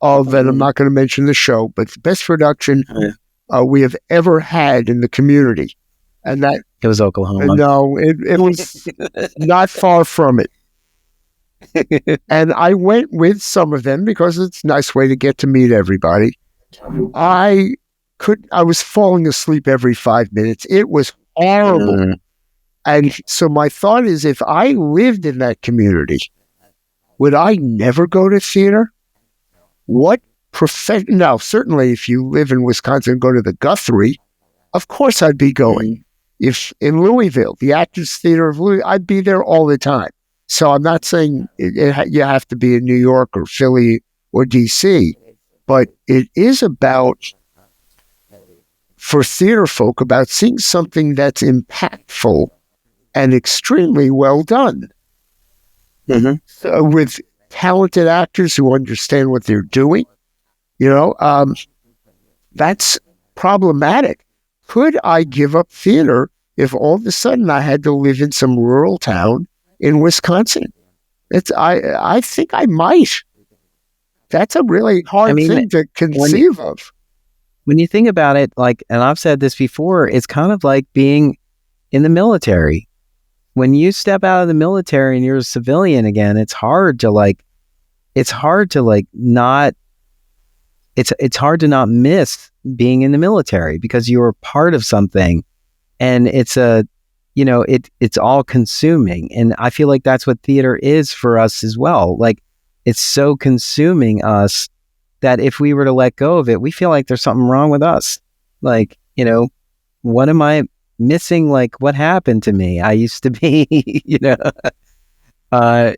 of, and I'm not going to mention the show, but the best production we have ever had in the community. And that it was Oklahoma. No, it was not far from it. And I went with some of them because it's a nice way to get to meet everybody. I was falling asleep every 5 minutes. It was horrible. And so my thought is, if I lived in that community, would I never go to theater? What profession? Now, certainly if you live in Wisconsin and go to the Guthrie, of course I'd be going. If in Louisville, the Actors Theater of Louisville, I'd be there all the time. So I'm not saying you have to be in New York or Philly or DC, but it is about, for theater folk, about seeing something that's impactful and extremely well done. With talented actors who understand what they're doing. You know, that's problematic. Could I give up theater if all of a sudden I had to live in some rural town in Wisconsin? I think I might. That's a really hard thing to conceive of. When you think about it, like, and I've said this before, it's kind of like being in the military. When you step out of the military and you're a civilian again, it's hard to not miss being in the military, because you were part of something, and it's all consuming. And I feel like that's what theater is for us as well. Like, it's so consuming us that if we were to let go of it, we feel like there's something wrong with us. Like, you know, what am I missing? Like, what happened to me? I used to be, I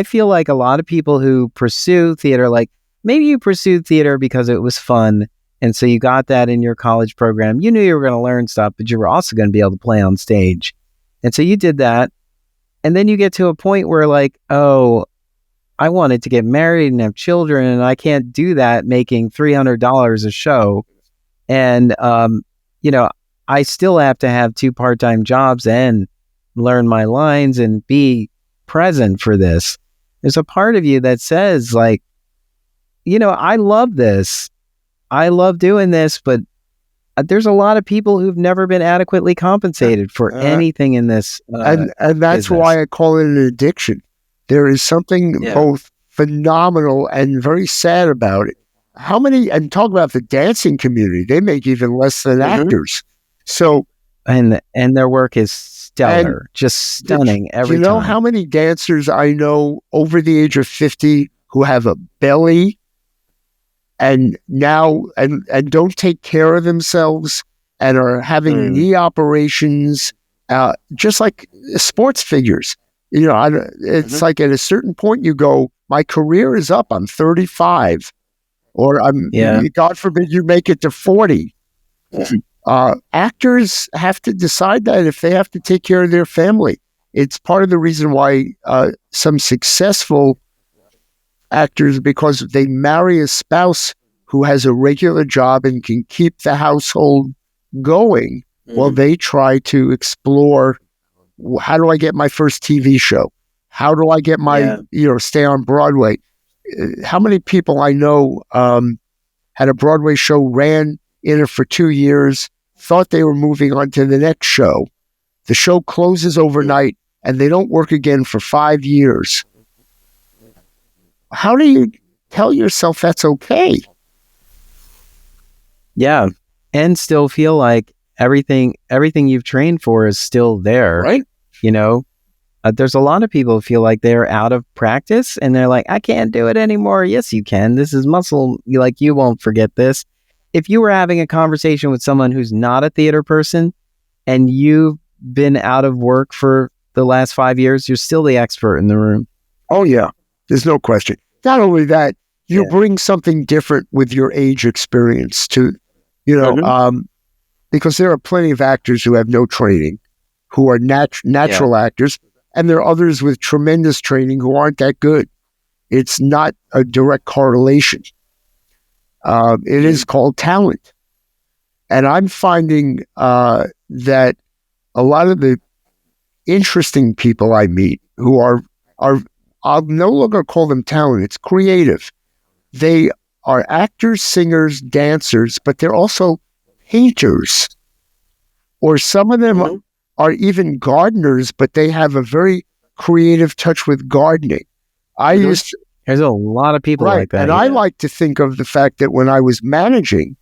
feel like a lot of people who pursue theater, like maybe you pursued theater because it was fun. And so you got that in your college program. You knew you were going to learn stuff, but you were also going to be able to play on stage. And so you did that. And then you get to a point where like, oh, I wanted to get married and have children, and I can't do that making $300 a show. And, I still have to have 2 part-time jobs and learn my lines and be present for this. There's a part of you that says like, I love this. I love doing this, but there's a lot of people who've never been adequately compensated for anything in this. And that's business. why I call it an addiction. There is something both phenomenal and very sad about it. How many, and talk about the dancing community, they make even less than actors. So, and their work is stellar, just stunning every time. Do you know how many dancers I know over the age of 50 who have a belly and now and don't take care of themselves and are having knee operations, just like sports figures. It's like at a certain point you go, my career is up. I'm 35, or God forbid you make it to 40. Actors have to decide that if they have to take care of their family. It's part of the reason why some successful actors, because they marry a spouse who has a regular job and can keep the household going while they try to explore, how do I get my first TV show? How do I get my, stay on Broadway? How many people I know had a Broadway show, ran in it for 2 years, thought they were moving on to the next show. The show closes overnight and they don't work again for 5 years. How do you tell yourself that's okay? Yeah. And still feel like everything you've trained for is still there. Right. There's a lot of people who feel like they're out of practice and they're like, I can't do it anymore. Yes, you can. This is muscle. You won't forget this. If you were having a conversation with someone who's not a theater person and you've been out of work for the last 5 years, you're still the expert in the room. Oh, yeah. There's no question. Not only that, you bring something different with your age experience to, because there are plenty of actors who have no training, who are natural actors, and there are others with tremendous training who aren't that good. It's not a direct correlation. It is called talent. And I'm finding that a lot of the interesting people I meet who are I'll no longer call them talent, it's creative. They are actors, singers, dancers, but they're also painters. Or some of them are even gardeners, but they have a very creative touch with gardening. There's a lot of people like that. And I like to think of the fact that when I was managing,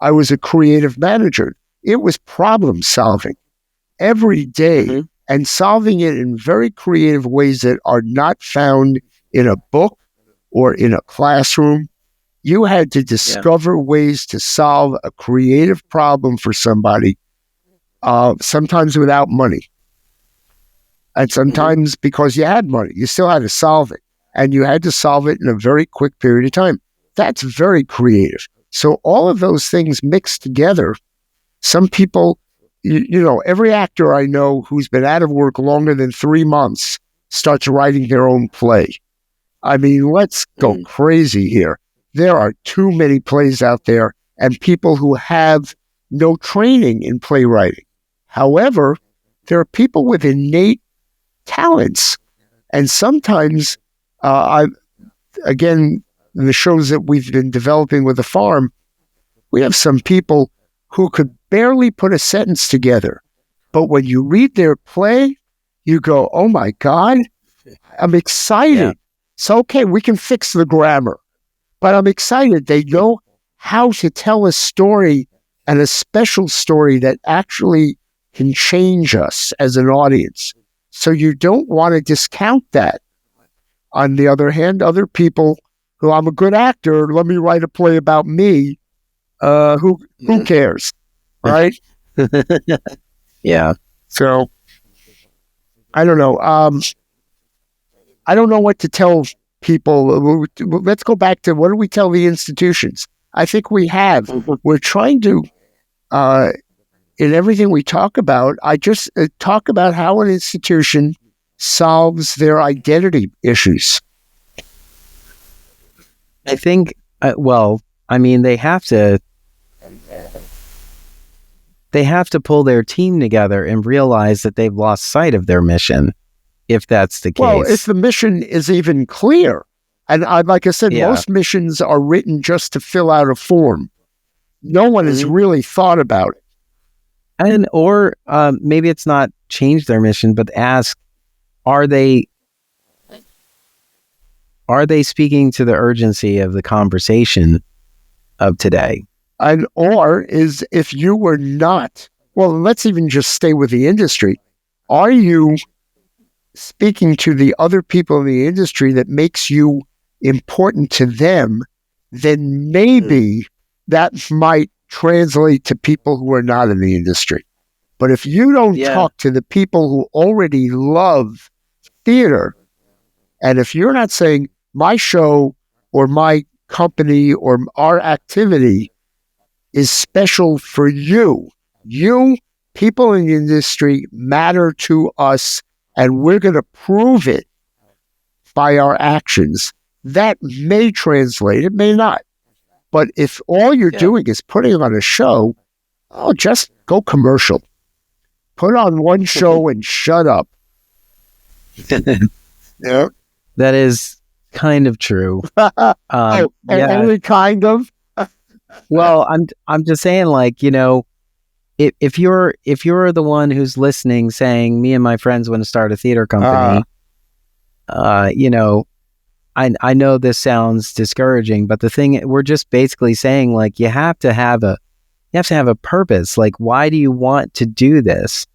I was a creative manager. It was problem solving every day and solving it in very creative ways that are not found in a book or in a classroom. You had to discover ways to solve a creative problem for somebody, sometimes without money. And sometimes because you had money, you still had to solve it. And you had to solve it in a very quick period of time. That's very creative. So all of those things mixed together, some people, every actor I know who's been out of work longer than 3 months starts writing their own play. I mean, let's go crazy here. There are too many plays out there and people who have no training in playwriting. However, there are people with innate talents. And sometimes, again, the shows that we've been developing with the farm, we have some people who could barely put a sentence together. But when you read their play, you go, oh my God, I'm excited. Yeah. So, okay, we can fix the grammar, but I'm excited. They know how to tell a story, and a special story that actually can change us as an audience. So you don't want to discount that. On the other hand, other people who, I'm a good actor, let me write a play about me. Who cares, right? Yeah. So I don't know. I don't know what to tell people. Let's go back to what do we tell the institutions? I think we have. We're trying to, in everything we talk about, I just talk about how an institution solves their identity issues. I think, I mean, they have to pull their team together and realize that they've lost sight of their mission, if that's the case. Well, if the mission is even clear, and like I said, most missions are written just to fill out a form. No one has really thought about it. And or maybe it's not change their mission, but ask, are they speaking to the urgency of the conversation of today? And or is, if you were not, well, let's even just stay with the industry. Are you speaking to the other people in the industry that makes you important to them? Then maybe that might translate to people who are not in the industry. But if you don't talk to the people who already love theater, and if you're not saying my show or my company or our activity is special for you, people in the industry matter to us, and we're going to prove it by our actions, that may translate, it may not. But if all you're doing is putting on a show, just go commercial. Put on one show and shut up. Yeah. That is kind of true. Only kind of. Well, I'm just saying, like, you know, if you're the one who's listening saying, me and my friends want to start a theater company, you know, I know this sounds discouraging, but the thing, we're just basically saying, like, you have to have a purpose. Like, why do you want to do this?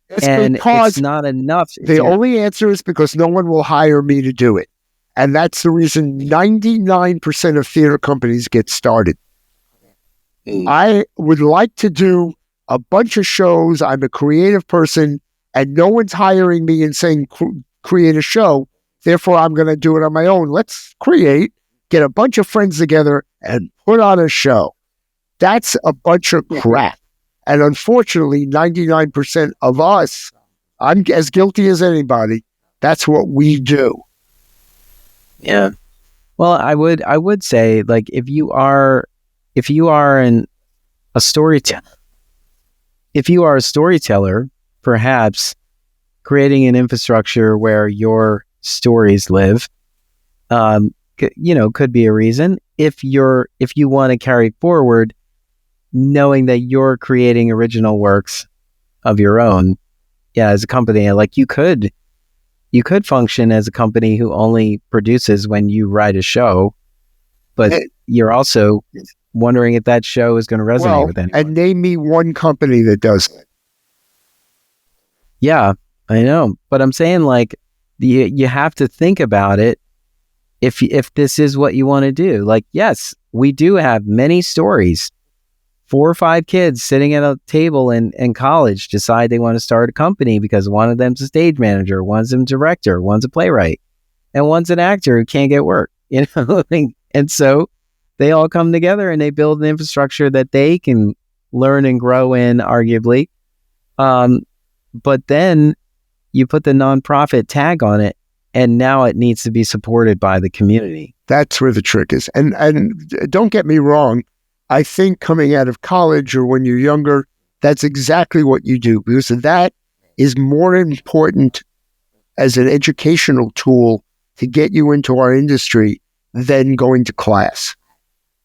It's not enough. The only answer is because no one will hire me to do it. And that's the reason 99% of theater companies get started. I would like to do a bunch of shows. I'm a creative person, and no one's hiring me and saying, create a show. Therefore, I'm going to do it on my own. Let's get a bunch of friends together and put on a show. That's a bunch of crap. And unfortunately, 99% of us, I'm as guilty as anybody, that's what we do. Yeah. Well, I would say, like, if you are a storyteller, perhaps creating an infrastructure where your stories live, could be a reason. If you want to carry forward, knowing that you're creating original works of your own, as a company, like, you could function as a company who only produces when you write a show, but you're also wondering if that show is going to resonate with anyone. And name me one company that does it. Yeah, I know, but I'm saying, like, you have to think about it. If this is what you want to do, like, yes, we do have many stories. 4 or 5 kids sitting at a table in college decide they want to start a company because one of them's a stage manager, one's a director, one's a playwright, and one's an actor who can't get work. And so they all come together and they build an infrastructure that they can learn and grow in, arguably. But then you put the nonprofit tag on it, and now it needs to be supported by the community. That's where the trick is. And don't get me wrong, I think coming out of college or when you're younger, that's exactly what you do, because that is more important as an educational tool to get you into our industry than going to class.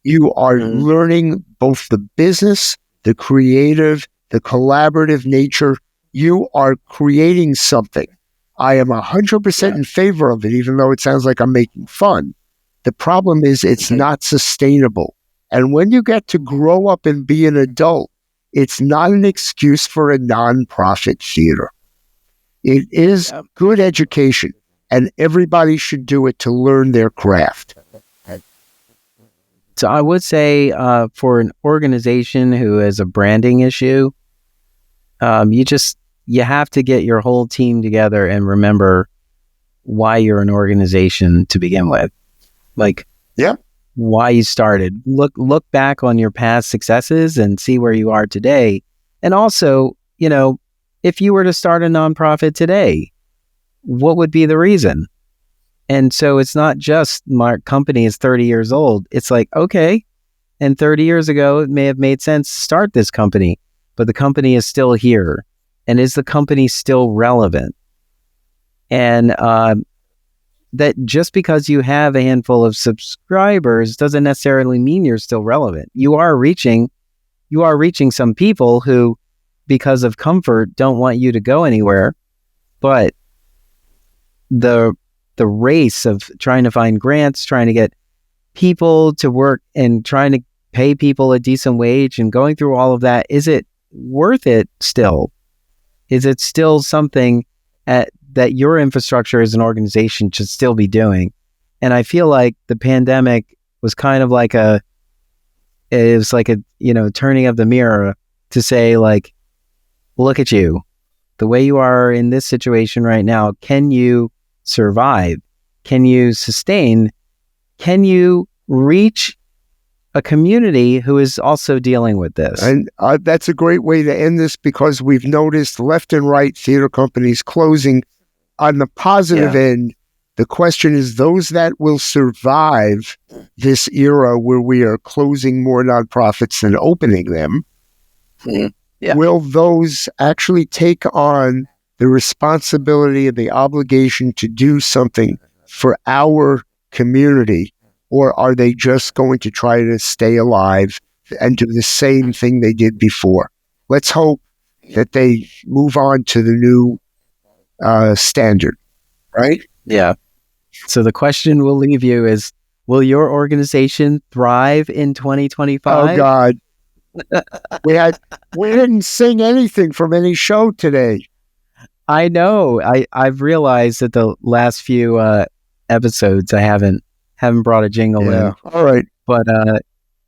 You are learning both the business, the creative, the collaborative nature. You are creating something. I am 100% in favor of it, even though it sounds like I'm making fun. The problem is it's not sustainable. And when you get to grow up and be an adult, it's not an excuse for a nonprofit theater. It is good education, and everybody should do it to learn their craft. So I would say for an organization who has a branding issue, you have to get your whole team together and remember why you're an organization to begin with. Like, Yeah. why you started. Look back on your past successes and see where you are today. And also, if you were to start a nonprofit today, what would be the reason? And so it's not just my company is 30 years old. It's like, okay, and 30 years ago, it may have made sense to start this company, but the company is still here. And is the company still relevant? And that just because you have a handful of subscribers doesn't necessarily mean you're still relevant. You are reaching some people who, because of comfort, don't want you to go anywhere. But the race of trying to find grants, trying to get people to work and trying to pay people a decent wage and going through all of that, is it worth it still? Is it still something that your infrastructure as an organization should still be doing? And I feel like the pandemic was kind of like a turning of the mirror to say, like, look at you, the way you are in this situation right now. Can you survive? Can you sustain? Can you reach a community who is also dealing with this? And that's a great way to end this, because we've noticed left and right theater companies closing. On the positive end, the question is, those that will survive this era where we are closing more nonprofits than opening them, will those actually take on the responsibility and the obligation to do something for our community? Or are they just going to try to stay alive and do the same thing they did before? Let's hope that they move on to the new standard, right? Yeah. So the question we'll leave you is, will your organization thrive in 2025? Oh, God. We didn't sing anything from any show today. I know. I've realized that the last few episodes I haven't brought a jingle in. All right. But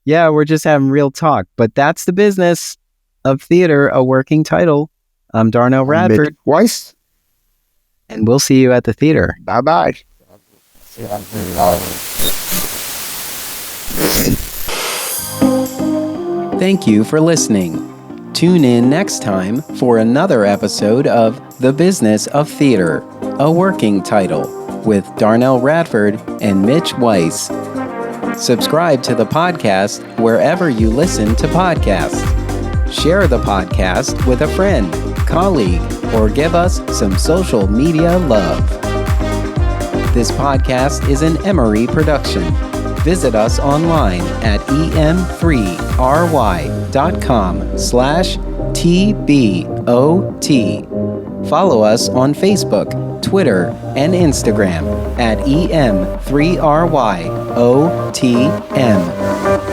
we're just having real talk. But that's the business of theater, a working title. I'm Darnelle Radford. Mitch Weiss. And we'll see you at the theater. Bye-bye. Thank you for listening. Tune in next time for another episode of The Business of Theater, a working title, with Darnelle Radford and Mitch Weiss. Subscribe to the podcast wherever you listen to podcasts. Share the podcast with a friend, colleague, or give us some social media love. This podcast is an Emory production. Visit us online at em3ry.com/TBOT. Follow us on Facebook, Twitter, and Instagram at em3ryotm.